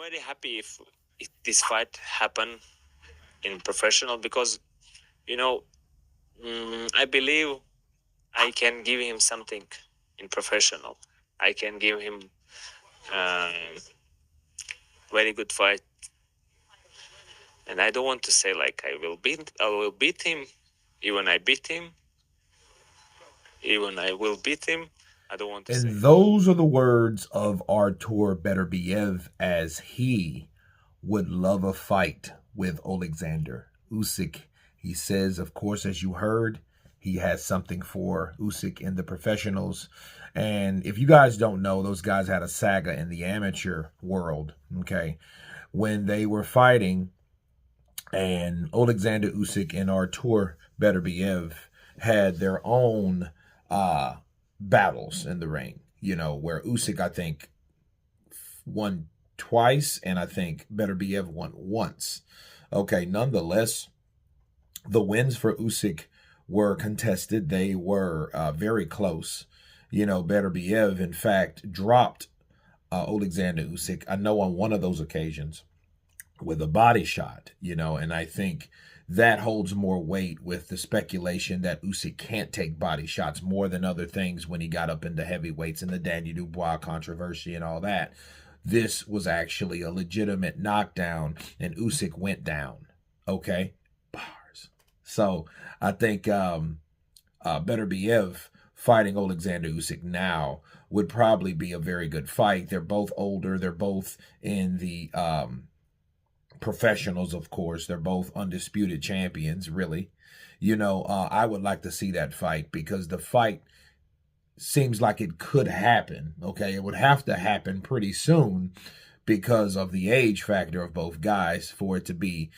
very happy if this fight happen in professional because I believe I can give him something in professional. I can give him very good fight, and I don't want to say like I will beat him, even I beat him, even I will beat him. I don't want to say. And those are the words of Artur Beterbiev as he would love a fight with Oleksandr Usyk. He says, of course, as you heard, he has something for Usyk in the professionals. And if you guys don't know, those guys had a saga in the amateur world, okay? When they were fighting, and Oleksandr Usyk and Artur Beterbiev had their own battles in the ring, where Usyk, I think, won twice, and I think Beterbiev won once. Okay, nonetheless, the wins for Usyk were contested. They were very close. Beterbiev, in fact, dropped Oleksandr Usyk, I know on one of those occasions, with a body shot, and I think that holds more weight with the speculation that Usyk can't take body shots more than other things when he got up into heavyweights and the Daniel Dubois controversy and all that. This was actually a legitimate knockdown, and Usyk went down. Okay? Bars. So I think Beterbiev fighting Oleksandr Usyk now would probably be a very good fight. They're both older. They're both in the professionals, of course. They're both undisputed champions, really. I would like to see that fight because the fight seems like it could happen. Okay, it would have to happen pretty soon because of the age factor of both guys for it to be,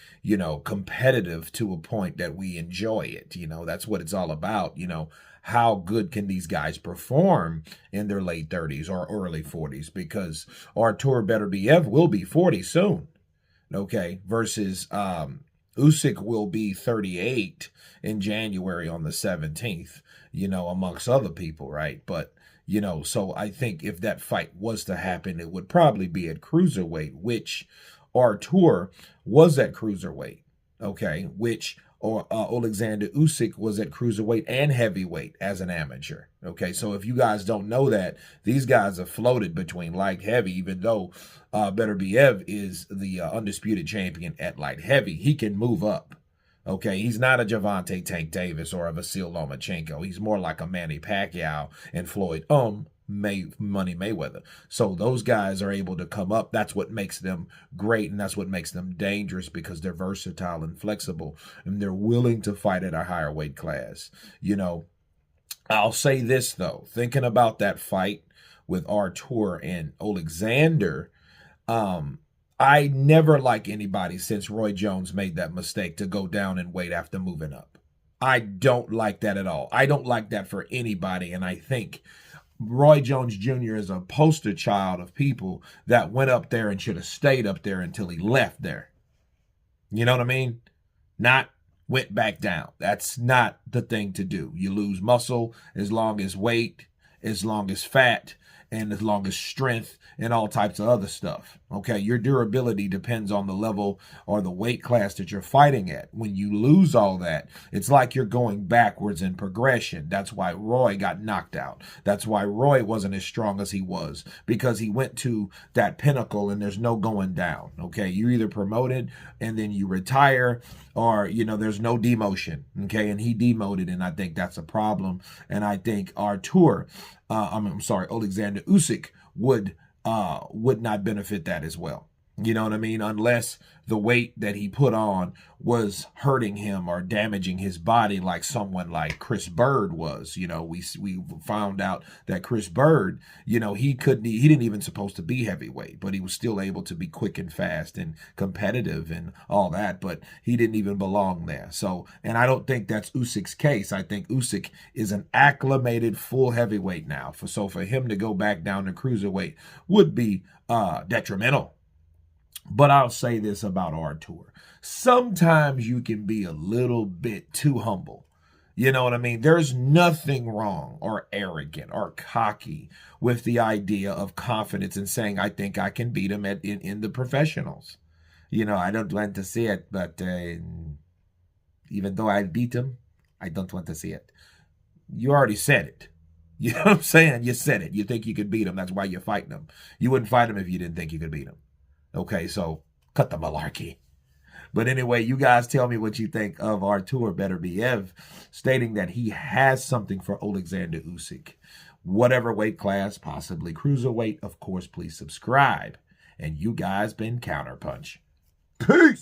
competitive to a point that we enjoy it. That's what it's all about. How good can these guys perform in their late 30s or early 40s? Because Artur Beterbiev will be 40 soon. Okay, versus Usyk will be 38 in January on the 17th, amongst other people, right? But, so I think if that fight was to happen, it would probably be at Cruiserweight, which Artur was at Cruiserweight, okay, which Oleksandr Usyk was at Cruiserweight and Heavyweight as an amateur. Okay, so if you guys don't know that, these guys have floated between light heavy, even though Beterbiev is the undisputed champion at light heavy. He can move up. Okay, he's not a Gervonta Tank Davis or a Vasil Lomachenko. He's more like a Manny Pacquiao and Floyd Money Mayweather. So those guys are able to come up. That's what makes them great, and that's what makes them dangerous because they're versatile and flexible, and they're willing to fight at a higher weight class. I'll say this, though. Thinking about that fight with Artur and Oleksandr, I never like anybody since Roy Jones made that mistake to go down in weight after moving up. I don't like that at all. I don't like that for anybody, and I think Roy Jones Jr. is a poster child of people that went up there and should have stayed up there until he left there. You know what I mean? Not went back down. That's not the thing to do. You lose muscle as long as weight, as long as fat, and as long as strength and all types of other stuff. Okay, your durability depends on the level or the weight class that you're fighting at. When you lose all that, it's like you're going backwards in progression. That's why Roy got knocked out. That's why Roy wasn't as strong as he was, because he went to that pinnacle and there's no going down. Okay, you're either promoted and then you retire, or there's no demotion. Okay, and he demoted, and I think that's a problem. And I think Artur, Oleksandr Usyk would not benefit that as well. You know what I mean? Unless the weight that he put on was hurting him or damaging his body, like someone like Chris Bird was. We found out that Chris Bird, he didn't even supposed to be heavyweight, but he was still able to be quick and fast and competitive and all that, but he didn't even belong there. So, and I don't think that's Usyk's case. I think Usyk is an acclimated full heavyweight now. So for him to go back down to cruiserweight would be detrimental. But I'll say this about Artur. Sometimes you can be a little bit too humble. You know what I mean? There's nothing wrong or arrogant or cocky with the idea of confidence and saying, I think I can beat him in the professionals. You know, I don't want to see it, but even though I beat him, I don't want to see it. You already said it. You know what I'm saying? You said it. You think you could beat him. That's why you're fighting him. You wouldn't fight him if you didn't think you could beat him. Okay, so cut the malarkey. But anyway, you guys tell me what you think of Artur Beterbiev stating that he has something for Oleksandr Usyk. Whatever weight class, possibly cruiserweight. Of course, please subscribe. And you guys been Counterpunch. Peace.